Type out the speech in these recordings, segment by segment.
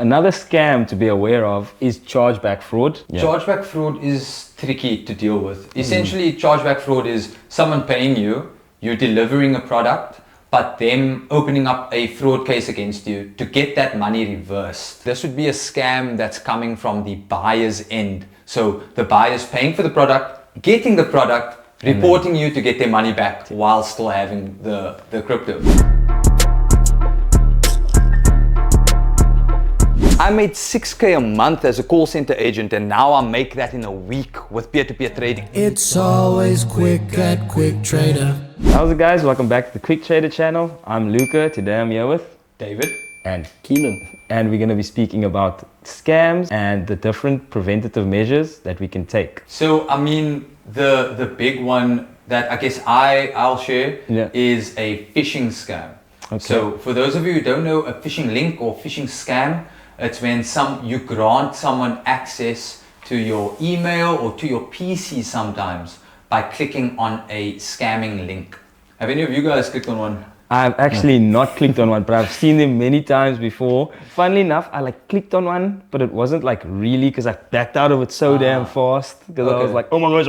Another scam to be aware of is chargeback fraud. Chargeback fraud is tricky to deal with. Essentially, chargeback fraud is someone paying you, you're delivering a product, but them opening up a fraud case against you to get that money reversed. This would be a scam that's coming from the buyer's end. So the buyer's paying for the product, getting the product, reporting you to get their money back while still having the crypto. I made 6K a month as a call center agent, and now I make that in a week with peer-to-peer trading. It's always quick at Quick Trader. How's it, guys? Welcome back to the Quick Trader channel. I'm Luca. Today I'm here with David and Keenan, and we're going to be speaking about scams and the different preventative measures that we can take. So, I mean, the big one that I guess I'll share is a phishing scam. Okay. So, for those of you who don't know, a phishing link or phishing scam, it's when you grant someone access to your email or to your PC sometimes by clicking on a scamming link. Have any of you guys clicked on one? I've actually not clicked on one, but I've seen them many times before. Funnily enough, I clicked on one, but it wasn't really because I backed out of it so damn fast. Because I was like, oh my gosh.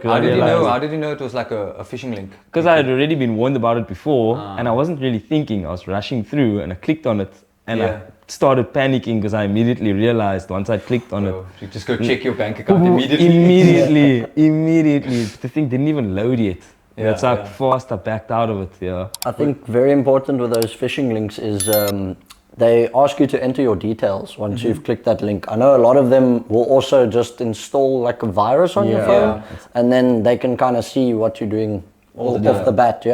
How did you know it was like a phishing link? Because I had already been warned about it before, and I wasn't really thinking. I was rushing through, and I clicked on it, and I started panicking because I immediately realized once I clicked on it. You just go check your bank account immediately. Immediately. The thing didn't even load yet. That's how fast I backed out of it. I think very important with those phishing links is they ask you to enter your details once you've clicked that link. I know a lot of them will also just install like a virus on your phone, and then they can kind of see what you're doing off the bat.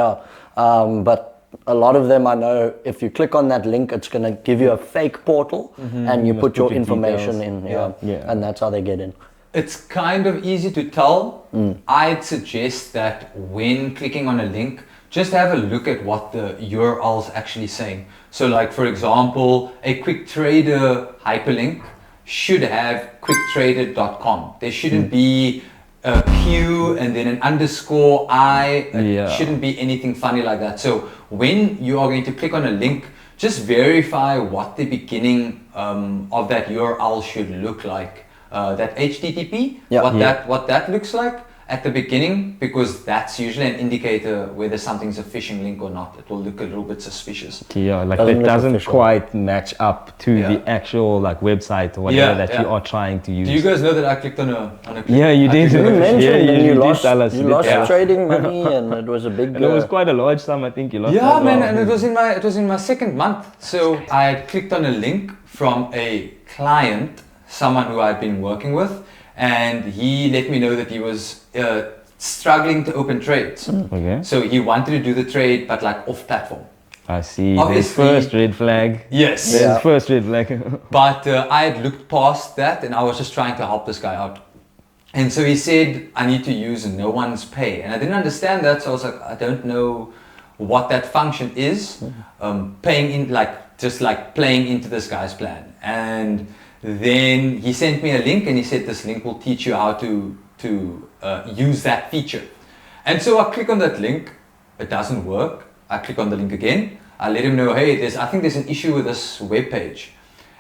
But a lot of them, I know, if you click on that link, it's going to give you a fake portal, and you put your information details in, and that's how they get in. It's kind of easy to tell. I'd suggest that when clicking on a link, just have a look at what the URL's actually saying. So like, for example, a Quick Trader hyperlink should have quicktrader.com. There shouldn't be a Q and then an underscore I. It shouldn't be anything funny like that. So when you are going to click on a link, just verify what the beginning of that URL should look like. That HTTP, what that looks like at the beginning, because that's usually an indicator whether something's a phishing link or not. It will look a little bit suspicious. It doesn't quite match up to the actual website or whatever that you are trying to use. Do you guys know that I clicked on a Yeah, you did. You mentioned you lost, tell us. you lost trading money, and it was a big. And it was quite a large sum, I think you lost. Yeah, man, and it was in my second month. So I had clicked on a link from a client, someone who I'd been working with, and he let me know that he was struggling to open trades. Okay. So he wanted to do the trade, but off platform. I see. Obviously, there's first red flag. Yes. There's first red flag. But I had looked past that, and I was just trying to help this guy out. And so he said, I need to use no one's pay. And I didn't understand that, so I was like, I don't know what that function is. Paying in, just playing into this guy's plan. And then he sent me a link, and he said this link will teach you how to use that feature. And so I click on that link, it doesn't work. I click on the link again. I let him know, hey, I think there's an issue with this web page.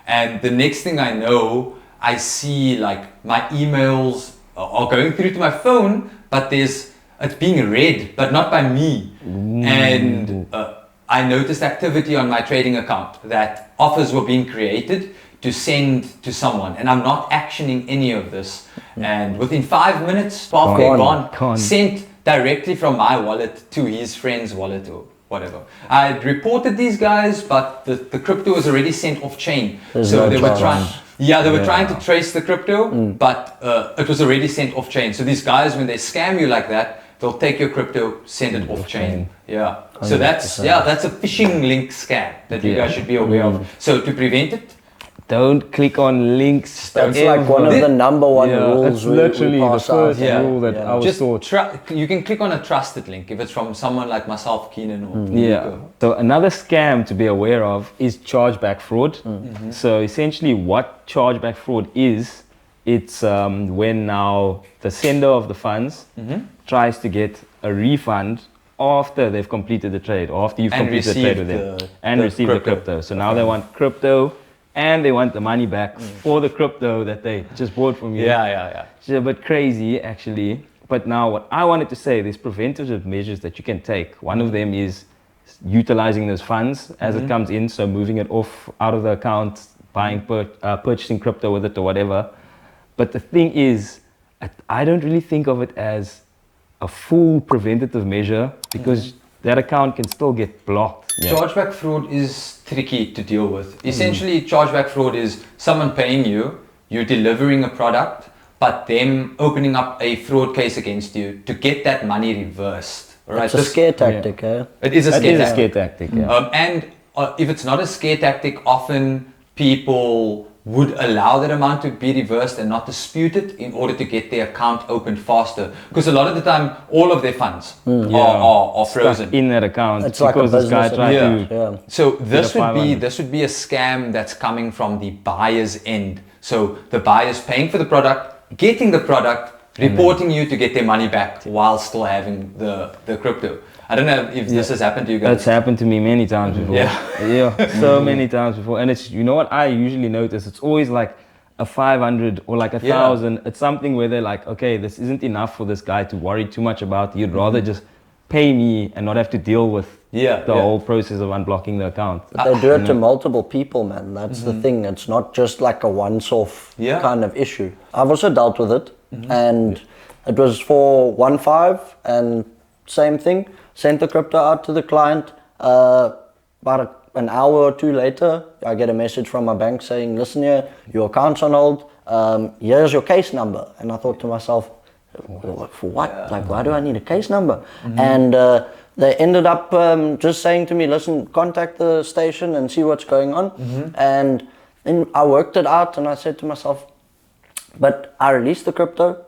And the next thing I know, I see my emails are going through to my phone, but it's being read, but not by me. And I noticed activity on my trading account that offers were being created to send to someone, and I'm not actioning any of this. And within 5 minutes, gone. Sent directly from my wallet to his friend's wallet or whatever. I had reported these guys, but the crypto was already sent off chain. So they were trying to trace the crypto, but it was already sent off chain. So these guys, when they scam you like that, they'll take your crypto, send it off chain. Yeah. So that's a phishing link scam that you guys should be aware of. So to prevent it, don't click on links. That's one of the number one rules. It's literally the first rule that I was taught. You can click on a trusted link if it's from someone like myself, Keenan, or So another scam to be aware of is chargeback fraud. So essentially, what chargeback fraud is, it's when now the sender of the funds tries to get a refund after they've completed the trade, or after you've completed the trade with them, and received the crypto. So now they want crypto and they want the money back for the crypto that they just bought from you. Yeah. It's a bit crazy, actually. But now what I wanted to say, there's preventative measures that you can take. One of them is utilizing those funds as it comes in. So moving it off out of the account, purchasing crypto with it or whatever. But the thing is, I don't really think of it as a full preventative measure because that account can still get blocked. Chargeback fraud is tricky to deal with. Essentially, chargeback fraud is someone paying you, you're delivering a product, but them opening up a fraud case against you to get that money reversed. Right? It's a scare tactic, eh? It is a scare tactic. Yeah. And if it's not a scare tactic, often people would allow that amount to be reversed and not dispute it in order to get their account opened faster. Because a lot of the time, all of their funds are frozen Stuck in that account. It's like a because this guy business tried account, to. yeah. So this Get would be a scam that's coming from the buyer's end. So the buyer's paying for the product, getting the product, reporting you to get their money back while still having the crypto. I don't know if this has happened to you guys. That's happened to me many times before. So many times before. And it's, you know what I usually notice? It's always like a 500 or like 1,000. It's something where they're like, okay, this isn't enough for this guy to worry too much about. You'd rather just pay me and not have to deal with the whole process of unblocking the account. But they do it to multiple people, man. That's the thing. It's not just like a once-off kind of issue. I've also dealt with it, and it was for 1.5, and same thing. Sent the crypto out to the client. About an hour or two later, I get a message from my bank saying, listen here, your account's on hold. Here's your case number. And I thought to myself, for what? Like, why do I need a case number? And they ended up just saying to me, listen, contact the station and see what's going on. And then I worked it out, and I said to myself, but I released the crypto.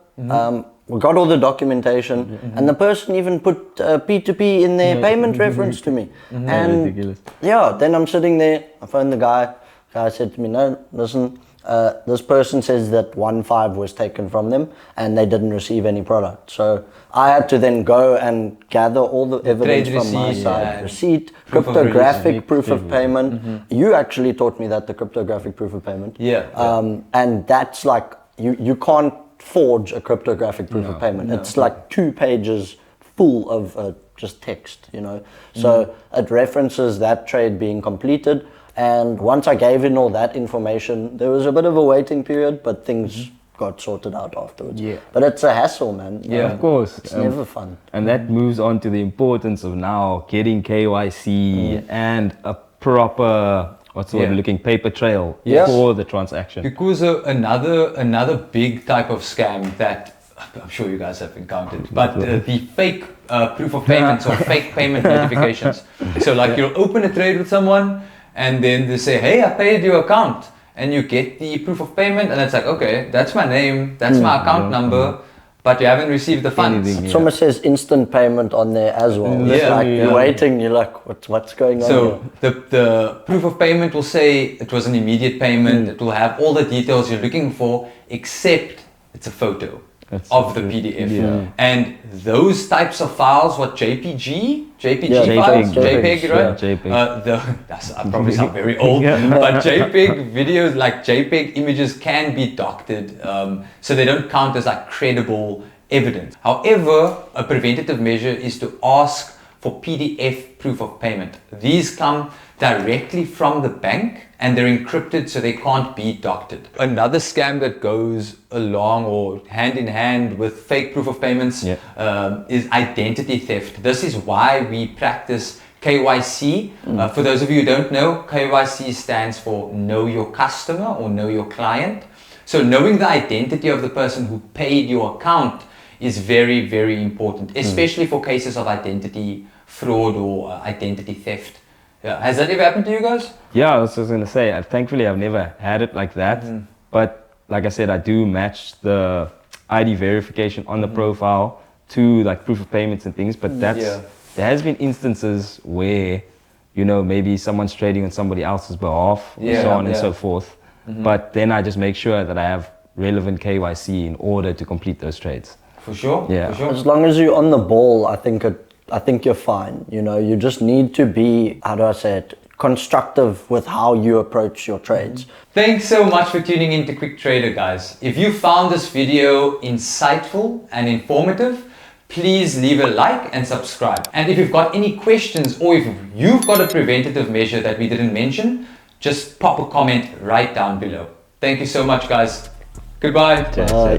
We got all the documentation, and the person even put P2P in their payment reference to me. And ridiculous. then I'm sitting there, I phoned the guy. The guy said to me, no, listen, this person says that 1.5 was taken from them and they didn't receive any product. So I had to then go and gather all the evidence from my side, receipt, cryptographic proof of payment. You actually taught me that, the cryptographic proof of payment. And that's like, you can't forge a cryptographic proof of payment. It's like 2 pages full of just text, you know. So it references that trade being completed. And once I gave in all that information, there was a bit of a waiting period, but things got sorted out afterwards. But it's a hassle, man. Of course. It's never fun. And that moves on to the importance of now getting KYC and a proper, what's the word we're looking, paper trail for the transaction. Because another big type of scam that I'm sure you guys have encountered, but the fake proof of payments or fake payment notifications. So like you'll open a trade with someone and then they say, hey, I paid your account, and you get the proof of payment, and it's like, okay, that's my name, that's my account number, but you haven't received the funds. Someone says instant payment on there as well. You're waiting, you're like, what's going on So the proof of payment will say it was an immediate payment. It will have all the details you're looking for, except it's a photo of the PDF. And those types of files, what JPG files, JPEG, right? That's I probably sound very old, but JPEG videos, like JPEG images, can be doctored, so they don't count as like credible evidence. However, a preventative measure is to ask for PDF proof of payment. These come directly from the bank and they're encrypted, so they can't be doctored. Another scam that goes along or hand in hand with fake proof of payments is identity theft. This is why we practice KYC. For those of you who don't know, KYC stands for Know Your Customer or Know Your Client. So knowing the identity of the person who paid your account is very, very important, especially for cases of identity fraud or identity theft. Has that ever happened to you guys? Yeah, I was just going to say, thankfully I've never had it like that. But like I said, I do match the ID verification on the profile to like proof of payments and things. But there has been instances where, you know, maybe someone's trading on somebody else's behalf, so on and so forth. But then I just make sure that I have relevant KYC in order to complete those trades. For sure. Yeah. For sure. As long as you're on the ball, I think you're fine. You know, you just need to be, how do I say it, constructive with how you approach your trades. Thanks so much for tuning in to Quick Trader, guys. If you found this video insightful and informative, please leave a like and subscribe. And if you've got any questions or if you've got a preventative measure that we didn't mention, just pop a comment right down below. Thank you so much, guys. Goodbye. Bye.